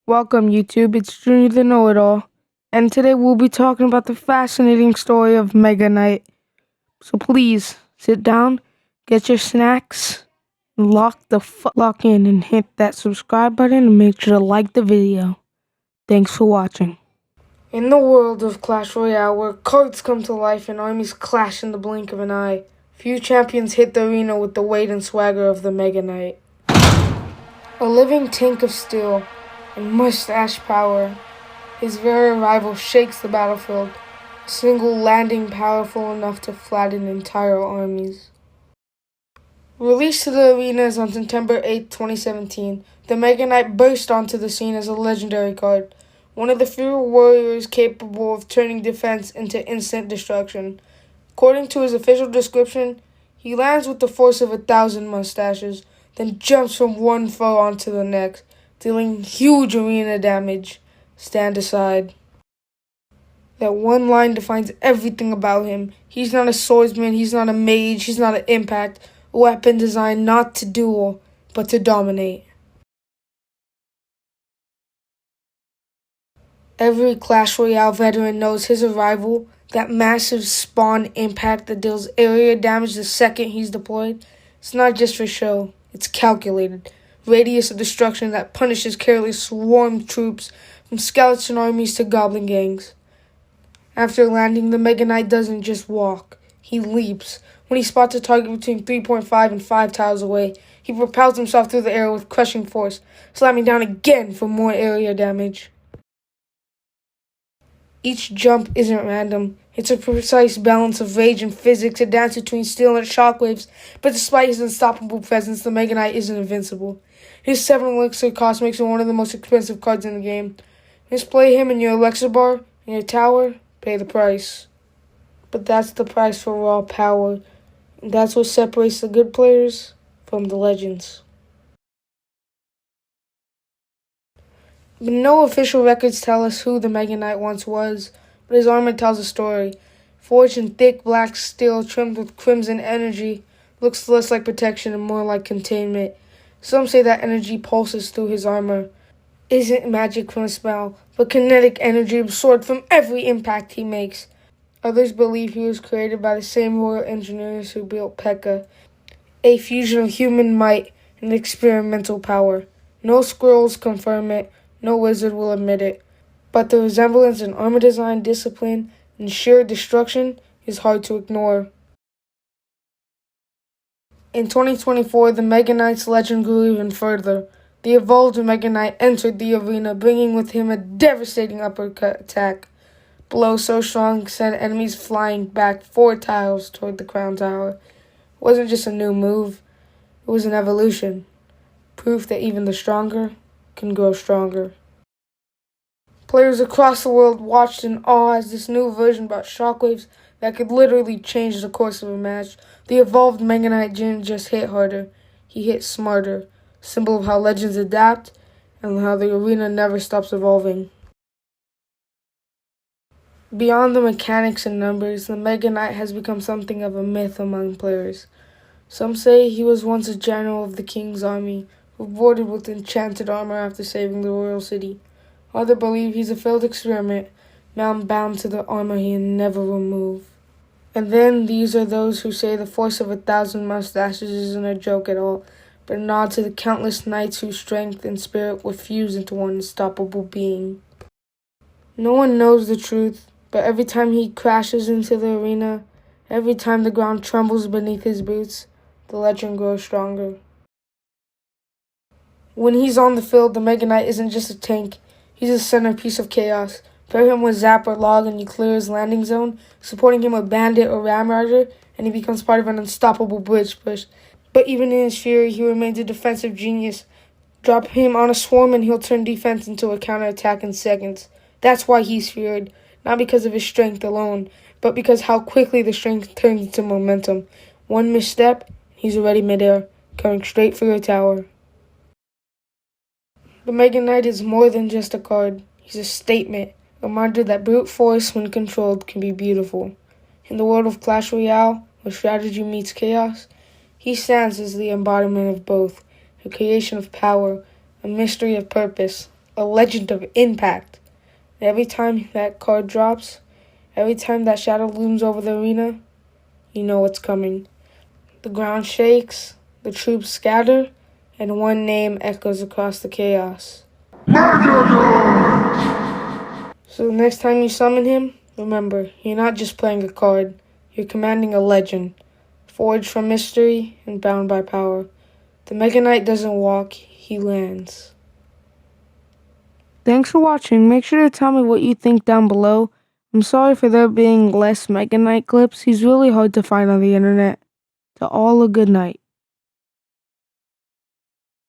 Welcome, YouTube. It's Junior the Know-It-All, and today we'll be talking about the fascinating story of Mega Knight. So please sit down, get your snacks, and lock in, and hit that subscribe button, and make sure to like the video. Thanks for watching. In the world of Clash Royale, where cards come to life and armies clash in the blink of an eye, few champions hit the arena with the weight and swagger of the Mega Knight. A living tank of steel and mustache power, his very arrival shakes the battlefield, a single landing powerful enough to flatten entire armies. Released to the arenas on September 8, 2017, the Mega Knight burst onto the scene as a legendary card, one of the few warriors capable of turning defense into instant destruction. According to his official description, he lands with the force of 1,000 mustaches, then jumps from one foe onto the next, dealing huge arena damage. Stand aside. That one line defines everything about him. He's not a swordsman, he's not a mage, he's not an impact, a weapon designed not to duel, but to dominate. Every Clash Royale veteran knows his arrival, that massive spawn impact that deals area damage the second he's deployed. It's not just for show, it's calculated. Radius of destruction that punishes careless swarm troops from skeleton armies to goblin gangs. After landing, the Mega Knight doesn't just walk, he leaps. When he spots a target between 3.5 and 5 tiles away, he propels himself through the air with crushing force, slamming down again for more area damage. Each jump isn't random. It's a precise balance of rage and physics, a dance between steel and shockwaves, but despite his unstoppable presence, the Mega Knight isn't invincible. His 7 elixir cost makes him one of the most expensive cards in the game. Misplay him in your elixir bar, in your tower, pay the price. But that's the price for raw power, and that's what separates the good players from the legends. But no official records tell us who the Mega Knight once was, but his armor tells a story. Forged in thick black steel trimmed with crimson energy, looks less like protection and more like containment. Some say that energy pulses through his armor. Isn't magic from a spell, but kinetic energy absorbed from every impact he makes. Others believe he was created by the same royal engineers who built P.E.K.K.A., a fusion of human might and experimental power. No scrolls confirm it, no wizard will admit it, but the resemblance in armor design, discipline, and sheer destruction is hard to ignore. In 2024, the Mega Knight's legend grew even further. The evolved Mega Knight entered the arena, bringing with him a devastating uppercut attack. Blow so strong sent enemies flying back 4 tiles toward the crown tower. It wasn't just a new move, it was an evolution. Proof that even the stronger can grow stronger. Players across the world watched in awe as this new version brought shockwaves that could literally change the course of a match. The evolved Mega Knight didn't just hit harder, he hit smarter, symbol of how legends adapt and how the arena never stops evolving. Beyond the mechanics and numbers, the Mega Knight has become something of a myth among players. Some say he was once a general of the king's army, rewarded with enchanted armor after saving the royal city. Others believe he's a failed experiment, man bound to the armor he can never remove. And then these are those who say the force of 1,000 mustaches isn't a joke at all, but a nod to the countless knights whose strength and spirit were fused into one unstoppable being. No one knows the truth, but every time he crashes into the arena, every time the ground trembles beneath his boots, the legend grows stronger. When he's on the field, the Mega Knight isn't just a tank, he's a centerpiece of chaos. Pair him with Zap or Log and you clear his landing zone, supporting him with Bandit or Ram Rider, and he becomes part of an unstoppable bridge push. But even in his fury, he remains a defensive genius. Drop him on a swarm and he'll turn defense into a counterattack in seconds. That's why he's feared, not because of his strength alone, but because how quickly the strength turns into momentum. One misstep, he's already midair, coming straight for your tower. The Mega Knight is more than just a card. He's a statement, a reminder that brute force, when controlled, can be beautiful. In the world of Clash Royale, where strategy meets chaos, he stands as the embodiment of both, a creation of power, a mystery of purpose, a legend of impact. And every time that card drops, every time that shadow looms over the arena, you know what's coming. The ground shakes, the troops scatter, and one name echoes across the chaos. So the next time you summon him, remember, you're not just playing a card, you're commanding a legend, forged from mystery and bound by power. The Mega Knight doesn't walk, he lands. Thanks for watching. Make sure to tell me what you think down below. I'm sorry for there being less Mega Knight clips. He's really hard to find on the internet. To all a good night.